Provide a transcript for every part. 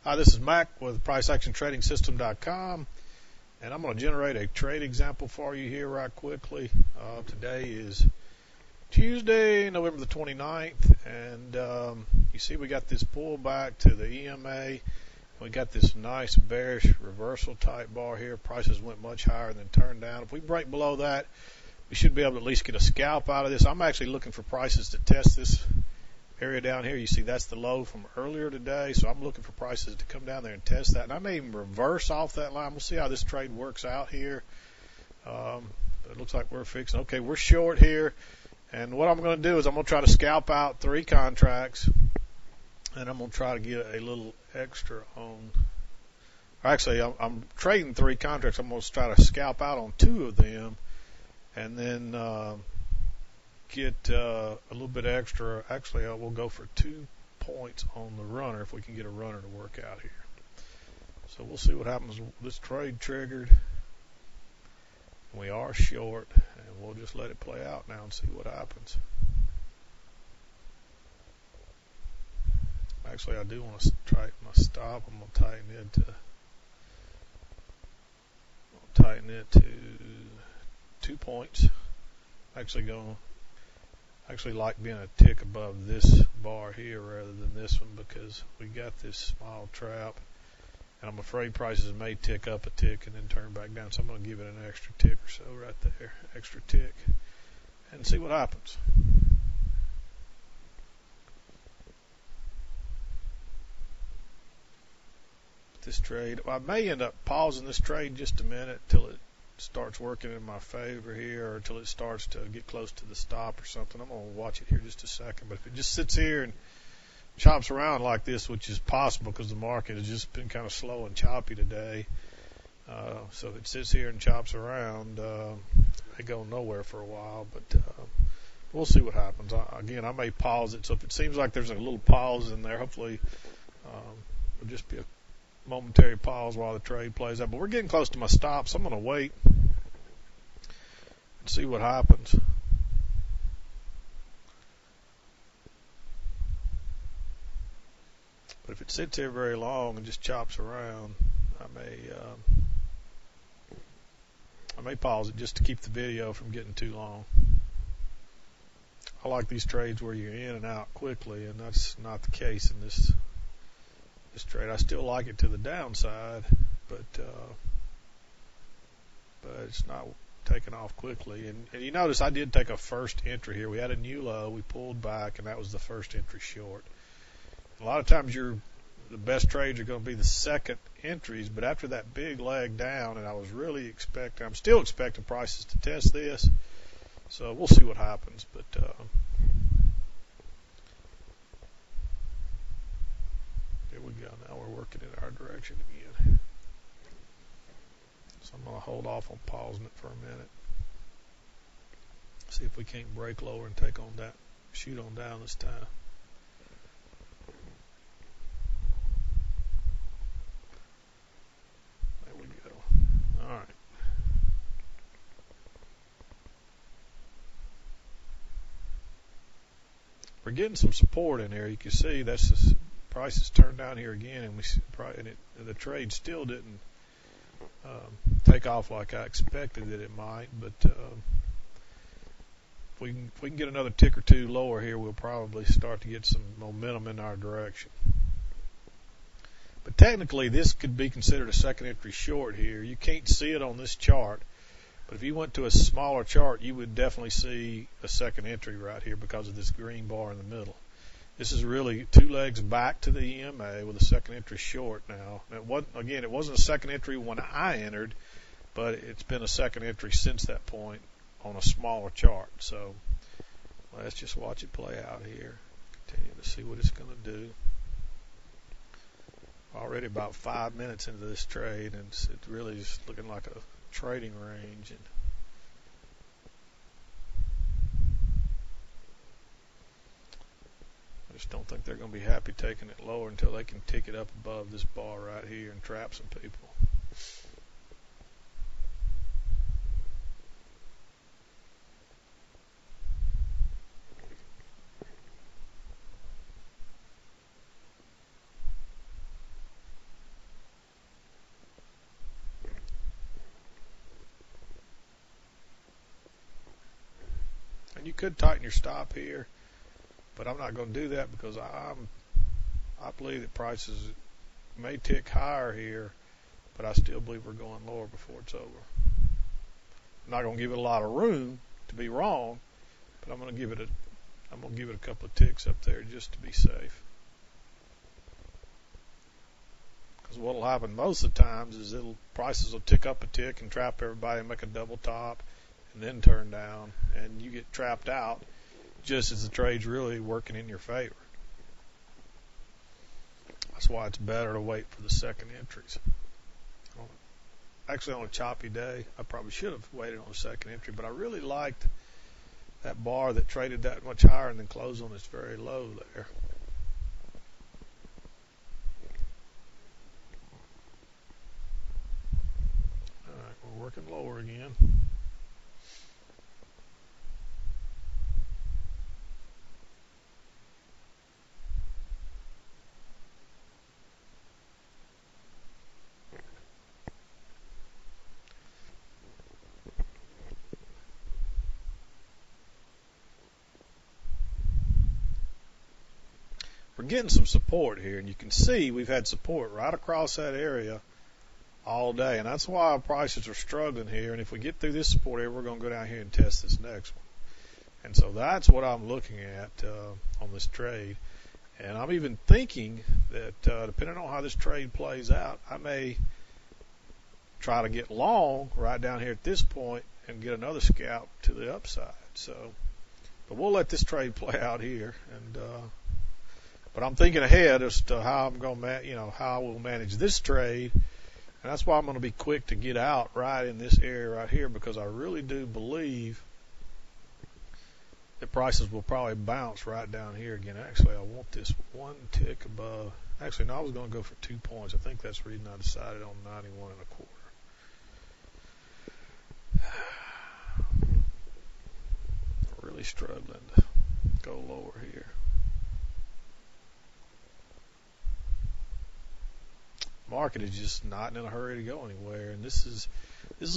Hi, this is Mac with PriceActionTradingSystem.com, and I'm going to generate a trade example for you here right quickly. Today is Tuesday, November the 29th, and you see we got this pullback to the EMA. We got this nice bearish reversal type bar here. Prices went much higher than turned down. If we break below that, we should be able to at least get a scalp out of this. I'm actually looking for prices to test this area down here. You see that's the low from earlier today, so I'm looking for prices to come down there and test that, and I may even reverse off that line. We'll see how this trade works out here. It looks like we're fixing. Okay, we're short here, and what I'm going to do is I'm going to try to scalp out 3 contracts, and I'm going to try to get a little extra on. Actually, I'm trading 3 contracts. I'm going to try to scalp out on 2 of them, and then get a little bit extra. Actually, we'll go for 2 points on the runner if we can get a runner to work out here. So we'll see what happens. This trade triggered. We are short, and we'll just let it play out now and see what happens. Actually, I do want to tighten my stop. I'm going to tighten it to 2 points. Actually like being a tick above this bar here rather than this one, because we got this small trap, and I'm afraid prices may tick up a tick and then turn back down. So I'm going to give it an extra tick or so right there, extra tick, and see what happens. This trade, I may end up pausing this trade just a minute till it starts working in my favor here, or until it starts to get close to the stop or something. I'm going to watch it here just a second. But if it just sits here and chops around like this, which is possible because the market has just been kind of slow and choppy today, so if it sits here and chops around, it go nowhere for a while. But we'll see what happens. Again, I may pause it. So if it seems like there's a little pause in there, hopefully it'll just be a momentary pause while the trade plays out. But we're getting close to my stop, so I'm going to wait and see what happens. But if it sits here very long and just chops around, I may pause it just to keep the video from getting too long. I like these trades where you're in and out quickly, and that's not the case in this trade. I still like it to the downside, but it's not taking off quickly. And you notice I did take a first entry here. We had a new low, we pulled back, and that was the first entry short. A lot of times the best trades are going to be the second entries, but after that big leg down, and I'm still expecting prices to test this, so we'll see what happens. But here we go. Now we're working in our direction again. So I'm going to hold off on pausing it for a minute. See if we can't break lower and take on that, shoot on down this time. There we go. All right. We're getting some support in there. You can see that's the prices turned down here again, and the trade still didn't take off like I expected that it might. But if we can get another tick or 2 lower here, we'll probably start to get some momentum in our direction. But technically, this could be considered a second entry short here. You can't see it on this chart, but if you went to a smaller chart, you would definitely see a second entry right here because of this green bar in the middle. This is really 2 legs back to the EMA with a second entry short now. It wasn't a second entry when I entered, but it's been a second entry since that point on a smaller chart. So let's just watch it play out here. Continue to see what it's going to do. Already about 5 minutes into this trade, and it really is looking like a trading range. And I just don't think they're going to be happy taking it lower until they can tick it up above this bar right here and trap some people. could tighten your stop here, but I'm not going to do that because I believe that prices may tick higher here, but I still believe we're going lower before it's over. I'm not going to give it a lot of room to be wrong, but I'm going to give it a couple of ticks up there just to be safe. Because what will happen most of the times is prices will tick up a tick and trap everybody and make a double top and then turn down, and you get trapped out just as the trade's really working in your favor. That's why it's better to wait for the second entries. Actually, on a choppy day, I probably should have waited on the second entry, but I really liked that bar that traded that much higher and then closed on its very low there. All right, we're working lower again. We're getting some support here, and you can see we've had support right across that area all day, and that's why our prices are struggling here. And if we get through this support area, we're going to go down here and test this next one. And so that's what I'm looking at on this trade. And I'm even thinking that depending on how this trade plays out, I may try to get long right down here at this point and get another scalp to the upside. So, but we'll let this trade play out here, and but I'm thinking ahead as to how I'm going to, how we'll manage this trade, and that's why I'm going to be quick to get out right in this area right here, because I really do believe that prices will probably bounce right down here again. Actually, I want this one tick above. Actually, no, I was going to go for 2 points. I think that's the reason I decided on 91 1/4. Really struggling to go lower here. Market is just not in a hurry to go anywhere, and this is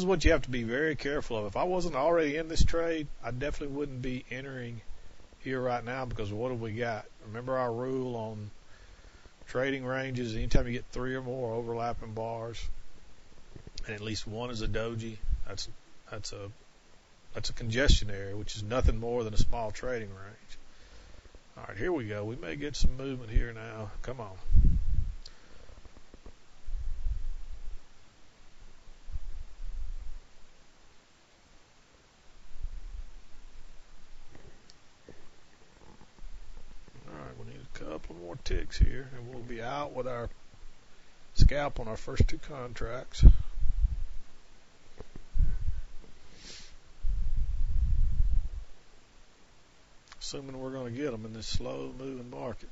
what you have to be very careful of. If I wasn't already in this trade, I definitely wouldn't be entering here right now, because what have we got? Remember our rule on trading ranges: anytime you get 3 or more overlapping bars, and at least one is a doji, that's a congestion area, which is nothing more than a small trading range. All right, here we go. We may get some movement here now. Come on. Couple more ticks here, and we'll be out with our scalp on our first 2 contracts. Assuming we're going to get them in this slow moving market.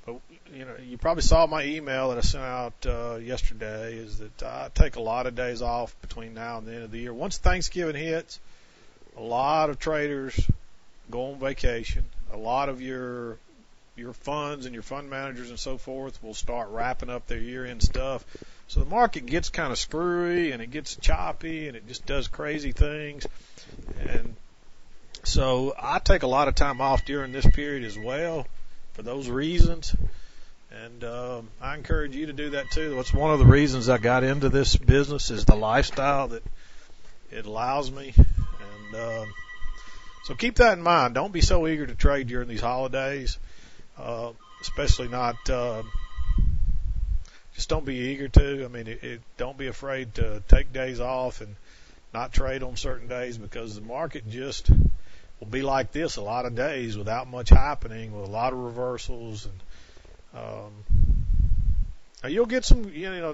But you probably saw my email that I sent out yesterday, is that I take a lot of days off between now and the end of the year. Once Thanksgiving hits, a lot of traders go on vacation. A lot of your funds and your fund managers and so forth will start wrapping up their year-end stuff. So the market gets kind of screwy, and it gets choppy, and it just does crazy things. And so I take a lot of time off during this period as well for those reasons. And I encourage you to do that too. That's one of the reasons I got into this business, is the lifestyle that it allows me. And so keep that in mind. Don't be so eager to trade during these holidays, especially not. Just don't be eager to. I mean, don't be afraid to take days off and not trade on certain days, because the market just will be like this a lot of days without much happening, with a lot of reversals. And now you'll get some.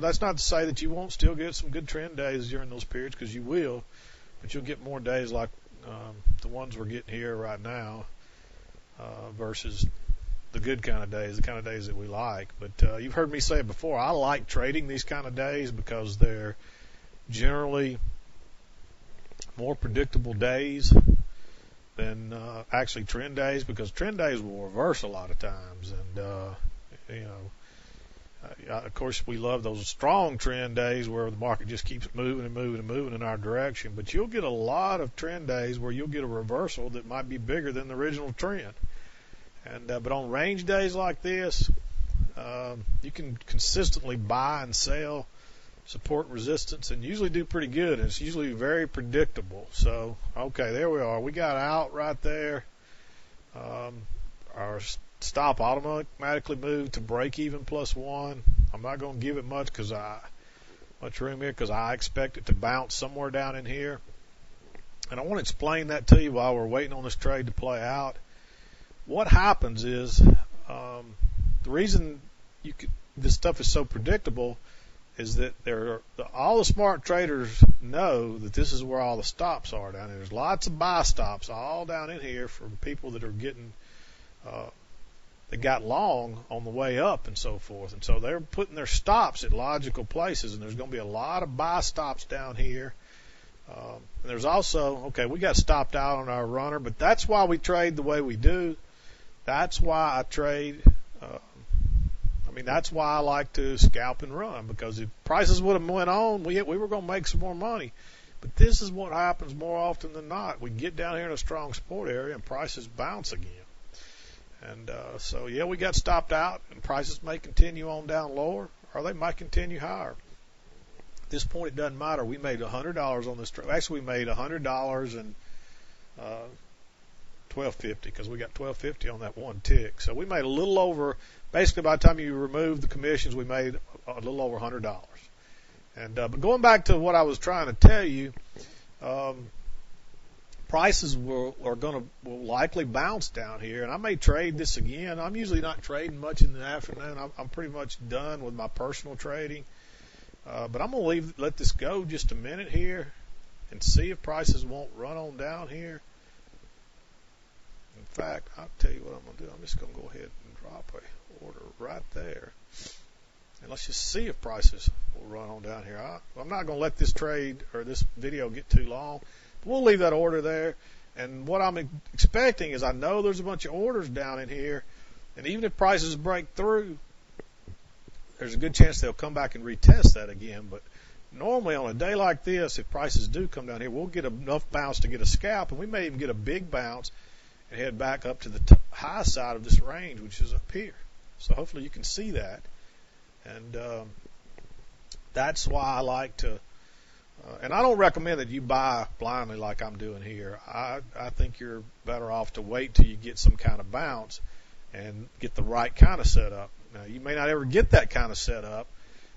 That's not to say that you won't still get some good trend days during those periods, because you will, but you'll get more days like the ones we're getting here right now, versus the good kind of days, the kind of days that we like. But you've heard me say it before, I like trading these kind of days because they're generally more predictable days than actually trend days, because trend days will reverse a lot of times, and Of course, we love those strong trend days where the market just keeps moving and moving and moving in our direction. But you'll get a lot of trend days where you'll get a reversal that might be bigger than the original trend. And but on range days like this, you can consistently buy and sell, support resistance, and usually do pretty good. And it's usually very predictable. So, okay, there we are. We got out right there. Our stop automatically moved to break even +1. I'm not going to give it much room here because I expect it to bounce somewhere down in here. And I want to explain that to you while we're waiting on this trade to play out. What happens is the reason this stuff is so predictable is that all the smart traders know that this is where all the stops are down here. There's lots of buy stops all down in here from people that are getting that got long on the way up and so forth. And so they're putting their stops at logical places, and there's going to be a lot of buy stops down here. And there's also, okay, we got stopped out on our runner, but that's why we trade the way we do. That's why I trade. That's why I like to scalp and run, because if prices would have went on, we were going to make some more money. But this is what happens more often than not. We get down here in a strong support area and prices bounce again. And so, yeah, we got stopped out, and prices may continue on down lower, or they might continue higher. At this point, it doesn't matter. We made $100 on this trade. Actually, we made $100 and $12.50 because we got $12.50 on that one tick. So we made a little over. Basically, by the time you remove the commissions, we made a little over $100. And but going back to what I was trying to tell you. Prices will likely bounce down here, and I may trade this again. I'm usually not trading much in the afternoon. I'm pretty much done with my personal trading, but I'm going to let this go just a minute here and see if prices won't run on down here. In fact, I'll tell you what I'm going to do. I'm just going to go ahead and drop a order right there, and let's just see if prices will run on down here. I'm not going to let this trade or this video get too long. We'll leave that order there, and what I'm expecting is I know there's a bunch of orders down in here, and even if prices break through, there's a good chance they'll come back and retest that again. But normally on a day like this, if prices do come down here, we'll get enough bounce to get a scalp, and we may even get a big bounce and head back up to the high side of this range, which is up here. So hopefully you can see that, and that's why I like to. And I don't recommend that you buy blindly like I'm doing here. I think you're better off to wait till you get some kind of bounce and get the right kind of setup. Now, you may not ever get that kind of setup,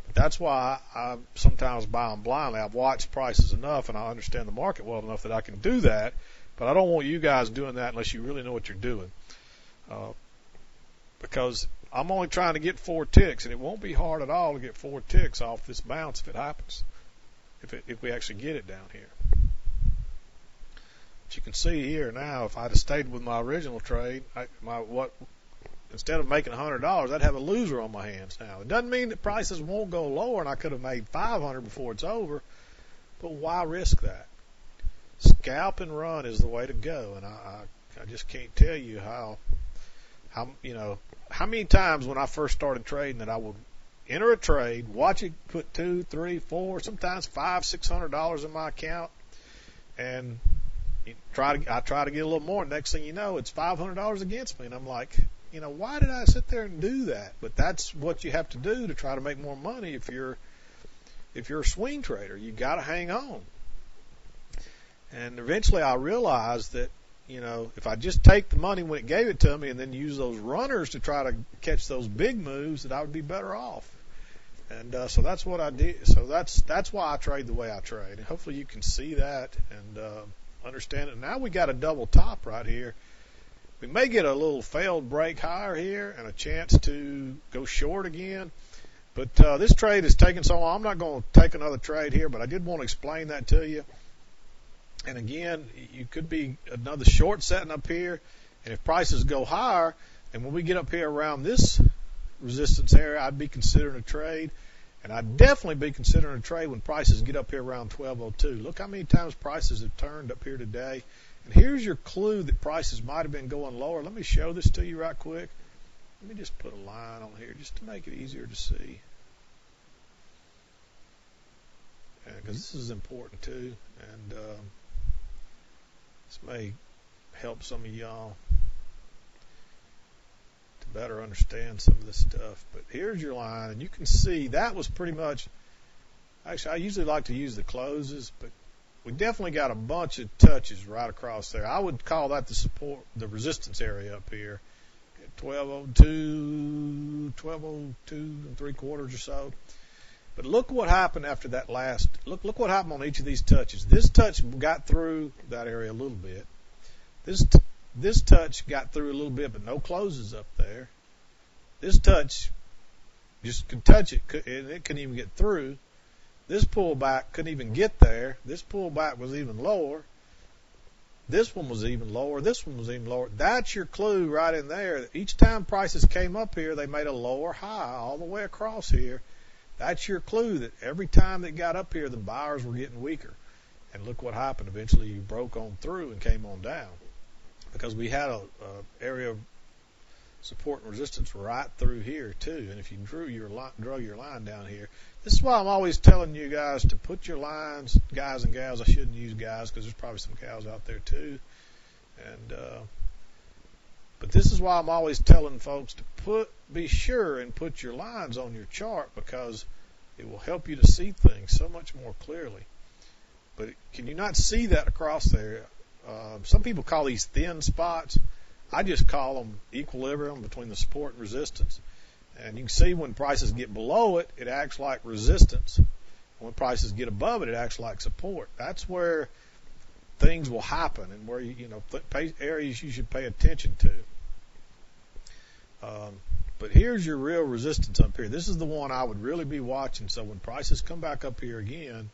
but that's why I sometimes buy them blindly. I've watched prices enough, and I understand the market well enough that I can do that, but I don't want you guys doing that unless you really know what you're doing. Because I'm only trying to get 4 ticks, and it won't be hard at all to get 4 ticks off this bounce if it happens. If we actually get it down here. But you can see here now, if I'd have stayed with my original trade, instead of making $100, I'd have a loser on my hands now. It doesn't mean that prices won't go lower, and I could have made $500 before it's over, but why risk that? Scalp and run is the way to go, and I just can't tell you how many times when I first started trading that I would enter a trade, watch it put $200, $300, $400, sometimes $500, $600 in my account, and I try to get a little more. Next thing you know, it's $500 against me, and I'm like, why did I sit there and do that? But that's what you have to do to try to make more money if you're a swing trader. You got to hang on. And eventually, I realized that if I just take the money when it gave it to me and then use those runners to try to catch those big moves, that I would be better off. And so that's what I did. So that's why I trade the way I trade. And hopefully you can see that and understand it. Now we got a double top right here. We may get a little failed break higher here and a chance to go short again. But this trade is taking so long. I'm not going to take another trade here, but I did want to explain that to you. And again, you could be another short setting up here, and if prices go higher, and when we get up here around this resistance area, I'd be considering a trade, and I'd definitely be considering a trade when prices get up here around 1202. Look how many times prices have turned up here today, and here's your clue that prices might have been going lower. Let me show this to you right quick. Let me just put a line on here just to make it easier to see. Because this is important too, and this may help some of y'all to better understand some of this stuff. But here's your line, and you can see that was pretty much, actually I usually like to use the closes, but we definitely got a bunch of touches right across there. I would call that the support, the resistance area up here at 1202, 1202 and 3/4 or so. But look what happened after that last, look what happened on each of these touches. This touch got through that area a little bit. This touch got through a little bit, but no closes up there. This touch just could touch it, and it couldn't even get through. This pullback couldn't even get there. This pullback was even lower. This one was even lower. This one was even lower. That's your clue right in there. Each time prices came up here, they made a lower high all the way across here. That's your clue that every time they got up here, the buyers were getting weaker. And look what happened. Eventually, you broke on through and came on down because we had a area of support and resistance right through here too. And if you drug your line down here, this is why I'm always telling you guys to put your lines, guys and gals. I shouldn't use guys because there's probably some gals out there too. And but this is why I'm always telling folks to be sure and put your lines on your chart because it will help you to see things so much more clearly. But can you not see that across there? Some people call these thin spots. I just call them equilibrium between the support and resistance. And you can see when prices get below it, it acts like resistance. When prices get above it, it acts like support. That's where things will happen and where areas you should pay attention to. But here's your real resistance up here. This is the one I would really be watching. So when prices come back up here again,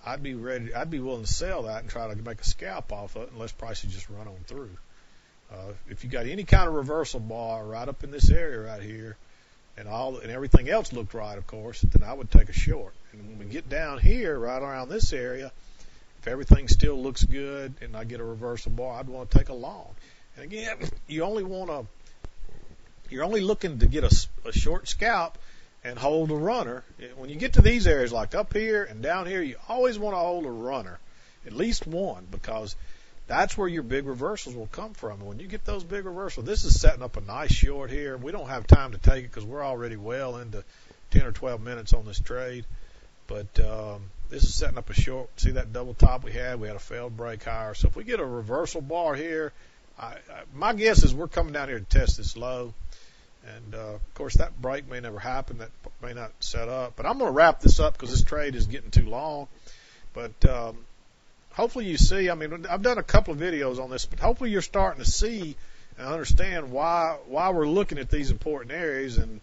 I'd be willing to sell that and try to make a scalp off of it unless prices just run on through. If you got any kind of reversal bar right up in this area right here, and everything else looked right, of course, then I would take a short. And when we get down here, right around this area, if everything still looks good and I get a reversal bar, I'd want to take a long. And again, you're only looking to get a short scalp and hold a runner. When you get to these areas like up here and down here, you always want to hold a runner, at least one, because that's where your big reversals will come from. And when you get those big reversals, this is setting up a nice short here. We don't have time to take it because we're already well into 10 or 12 minutes on this trade. But this is setting up a short. See that double top we had? We had a failed break higher. So if we get a reversal bar here, my guess is we're coming down here to test this low. And, of course, that break may never happen. That may not set up. But I'm going to wrap this up because this trade is getting too long. But hopefully you see, I've done a couple of videos on this, but hopefully you're starting to see and understand why we're looking at these important areas. And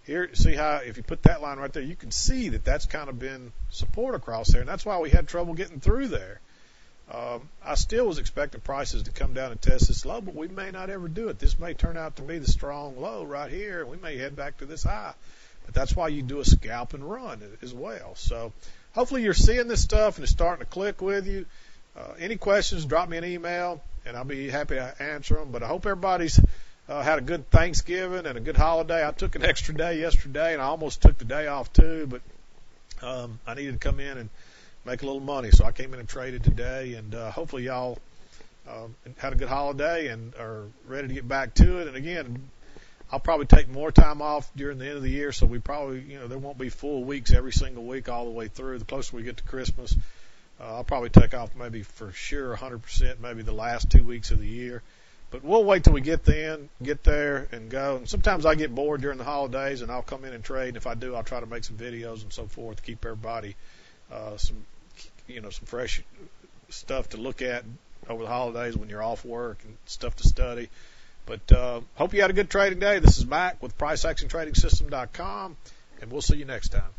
here, see how if you put that line right there, you can see that that's kind of been support across there. And that's why we had trouble getting through there. I still was expecting prices to come down and test this low, but we may not ever do it. This may turn out to be the strong low right here, and we may head back to this high. But that's why you do a scalp and run as well. So hopefully you're seeing this stuff and it's starting to click with you. Any questions, drop me an email, and I'll be happy to answer them. But I hope everybody's had a good Thanksgiving and a good holiday. I took an extra day yesterday, and I almost took the day off too, but I needed to come in and make a little money. So I came in and traded today, and hopefully y'all had a good holiday and are ready to get back to it. And again, I'll probably take more time off during the end of the year, so we probably, there won't be full weeks every single week all the way through. The closer we get to Christmas, I'll probably take off maybe for sure 100%, maybe the last 2 weeks of the year. But we'll wait till we get there and go. And sometimes I get bored during the holidays, and I'll come in and trade. And if I do, I'll try to make some videos and so forth to keep everybody some fresh stuff to look at over the holidays when you're off work and stuff to study. But hope you had a good trading day. This is Mac with PriceActionTradingSystem.com, and we'll see you next time.